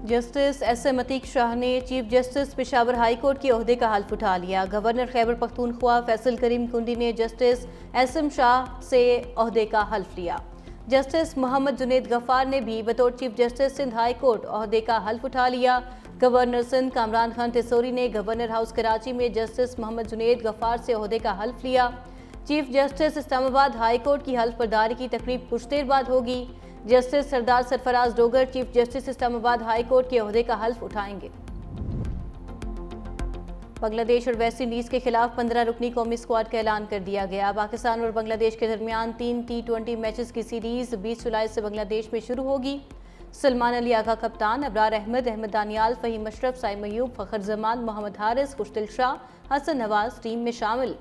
Justice S M Atiq شاہ نے chief justice Peshawar high court کے عہدے کا حلف اٹھا لیا۔ گورنر خیبر پختونخوا فیصل کریم کنڈی نے جسٹس ایس ایم شاہ سے عہدے کا حلف لیا۔ جسٹس محمد جنید غفار نے بھی بطور chief justice Sindh high court عہدے کا حلف اٹھا لیا۔ گورنر سندھ کامران خان ٹیسوری نے گورنر ہاؤس کراچی میں جسٹس محمد جنید غفار سے عہدے کا حلف لیا۔ چیف جسٹس اسلام آباد ہائی کورٹ کی حلف برداری کی تقریب کچھ دیر بعد ہوگی۔ جسٹس سردار سرفراز ڈوگر چیف جسٹس اسلام آباد ہائی کورٹ کے عہدے کا حلف اٹھائیں گے۔ بنگلہ دیش اور ویسٹ انڈیز کے خلاف 15 رکنی قومی اسکواڈ کا اعلان کر دیا گیا۔ پاکستان اور بنگلہ دیش کے درمیان 3 ٹی20 میچز کی سیریز 20 جولائی سے بنگلہ دیش میں شروع ہوگی۔ سلمان علی آغا کپتان، ابرار احمد، احمد دانیال، فہیم اشرف، سائم ایوب، فخر زمان، محمد حارث، خوشدل شاہ، حسن نواز ٹیم میں شامل۔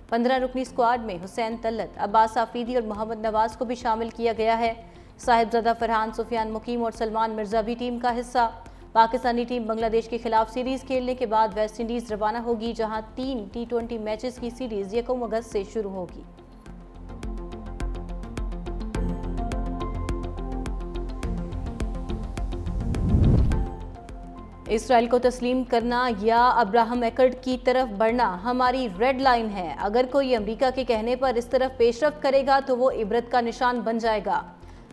15 رکنی اسکواڈ میں حسین طلعت، عباس آفریدی اور محمد نواز کو بھی شامل کیا گیا ہے۔ صاحبزادہ فرحان، سفیان مقیم اور سلمان مرزا بھی ٹیم کا حصہ۔ پاکستانی ٹیم بنگلہ دیش کے خلاف سیریز کھیلنے کے بعد ویسٹ انڈیز روانہ ہوگی، جہاں 3 ٹی20 میچز کی سیریز 1 اگست سے شروع ہوگی۔ اسرائیل کو تسلیم کرنا یا ابراہم ایکرڈ کی طرف بڑھنا ہماری ریڈ لائن ہے۔ اگر کوئی امریکہ کے کہنے پر اس طرف پیش رفت کرے گا تو وہ عبرت کا نشان بن جائے گا۔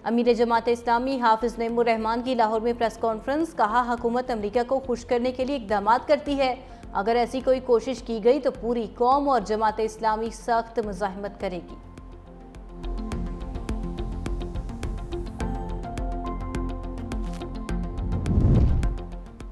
امیر جماعت اسلامی حافظ نعیم الرحمان کی لاہور میں پریس کانفرنس۔ کہا، حکومت امریکہ کو خوش کرنے کے لیے اقدامات کرتی ہے۔ اگر ایسی کوئی کوشش کی گئی تو پوری قوم اور جماعت اسلامی سخت مزاحمت کرے گی۔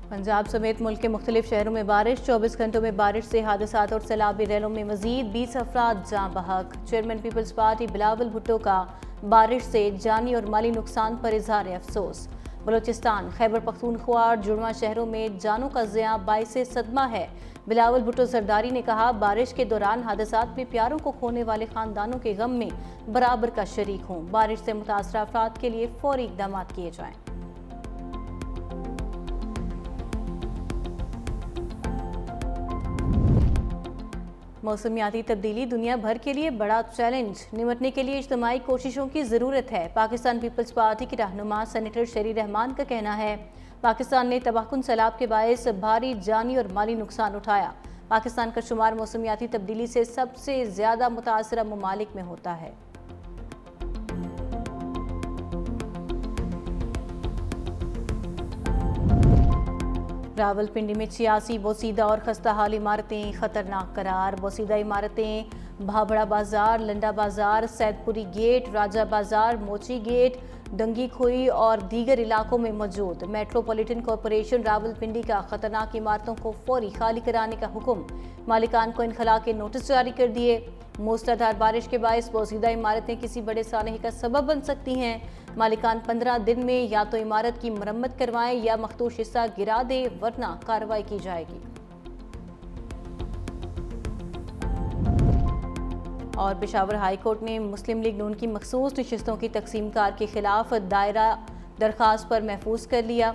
پنجاب سمیت ملک کے مختلف شہروں میں بارش، 24 گھنٹوں میں بارش سے حادثات اور سیلابی ریلوں میں مزید 20 افراد جاں بحق۔ چیئرمین پیپلز پارٹی بلاول بھٹو کا بارش سے جانی اور مالی نقصان پر اظہار افسوس۔ بلوچستان، خیبر پختونخوا اور جڑواں شہروں میں جانوں کا زیاں باعث صدمہ ہے۔ بلاول بھٹو زرداری نے کہا، بارش کے دوران حادثات میں پیاروں کو کھونے والے خاندانوں کے غم میں برابر کا شریک ہوں۔ بارش سے متاثرہ افراد کے لیے فوری اقدامات کیے جائیں۔ موسمیاتی تبدیلی دنیا بھر کے لیے بڑا چیلنج، نمٹنے کے لیے اجتماعی کوششوں کی ضرورت ہے۔ پاکستان پیپلز پارٹی کے رہنما سینیٹر شیری رحمان کا کہنا ہے، پاکستان نے تباہ کن سیلاب کے باعث بھاری جانی اور مالی نقصان اٹھایا۔ پاکستان کا شمار موسمیاتی تبدیلی سے سب سے زیادہ متاثرہ ممالک میں ہوتا ہے۔ راولپنڈی میں 86 بوسیدہ اور خستہ حال عمارتیں خطرناک قرار۔ بوسیدہ عمارتیں بھابڑا بازار، لنڈا بازار، سید پوری گیٹ، راجہ بازار، موچی گیٹ، ڈنگی کھوئی اور دیگر علاقوں میں موجود۔ میٹروپولیٹن کارپوریشن راولپنڈی کا خطرناک عمارتوں کو فوری خالی کرانے کا حکم، مالکان کو انخلاء کے نوٹس جاری کر دیے۔ موسلادھار بارش کے باعث بوسیدہ عمارتیں کسی بڑے سانحے کا سبب بن سکتی ہیں۔ مالکان 15 دن میں یا تو عمارت کی مرمت کروائیں یا مخدوش حصہ گرا دیں، ورنہ کارروائی کی جائے گی۔ اور پشاور ہائی کورٹ نے مسلم لیگ نون کی مخصوص نشستوں کی تقسیم کار کے خلاف دائرہ درخواست پر محفوظ کر لیا۔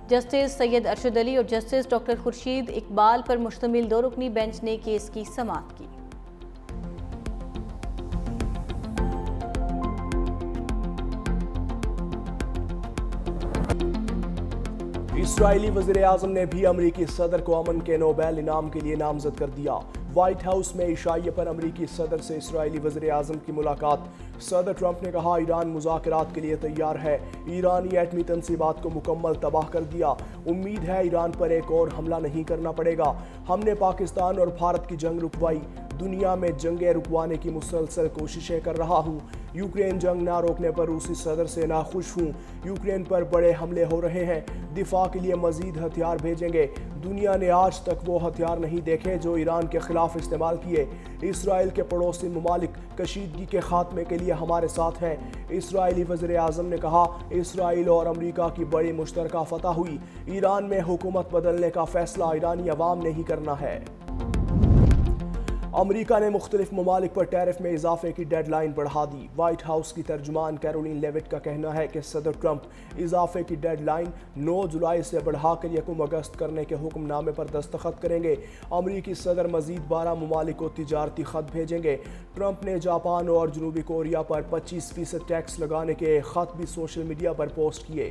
جسٹس سید ارشد علی اور جسٹس ڈاکٹر خورشید اقبال پر مشتمل 2 رکنی بینچ نے کیس کی سماعت کی۔ اسرائیلی وزیراعظم نے بھی امریکی صدر کو امن کے نوبیل انعام کے لیے نامزد کر دیا۔ وائٹ ہاؤس میں عشائیے پر امریکی صدر سے اسرائیلی وزیراعظم کی ملاقات۔ صدر ٹرمپ نے کہا، ایران مذاکرات کے لیے تیار ہے، ایرانی ایٹمی تنصیبات کو مکمل تباہ کر دیا، امید ہے ایران پر ایک اور حملہ نہیں کرنا پڑے گا۔ ہم نے پاکستان اور بھارت کی جنگ رکوائی، دنیا میں جنگیں رکوانے کی مسلسل کوششیں کر رہا ہوں۔ یوکرین جنگ نہ روکنے پر روسی صدر سے ناخوش ہوں۔ یوکرین پر بڑے حملے ہو رہے ہیں، دفاع کے لیے مزید ہتھیار بھیجیں گے۔ دنیا نے آج تک وہ ہتھیار نہیں دیکھے جو ایران کے خلاف استعمال کیے۔ اسرائیل کے پڑوسی ممالک کشیدگی کے خاتمے کے لیے ہمارے ساتھ ہیں۔ اسرائیلی وزیر اعظم نے کہا، اسرائیل اور امریکہ کی بڑی مشترکہ فتح ہوئی۔ ایران میں حکومت بدلنے کا فیصلہ ایرانی عوام نے ہی کرنا ہے۔ امریکہ نے مختلف ممالک پر ٹیرف میں اضافے کی ڈیڈ لائن بڑھا دی۔ وائٹ ہاؤس کی ترجمان کیرولین لیوٹ کا کہنا ہے کہ صدر ٹرمپ اضافے کی ڈیڈ لائن 9 جولائی سے بڑھا کر 1 اگست کرنے کے حکم نامے پر دستخط کریں گے۔ امریکی صدر مزید 12 ممالک کو تجارتی خط بھیجیں گے۔ ٹرمپ نے جاپان اور جنوبی کوریا پر 25% ٹیکس لگانے کے خط بھی سوشل میڈیا پر پوسٹ کیے۔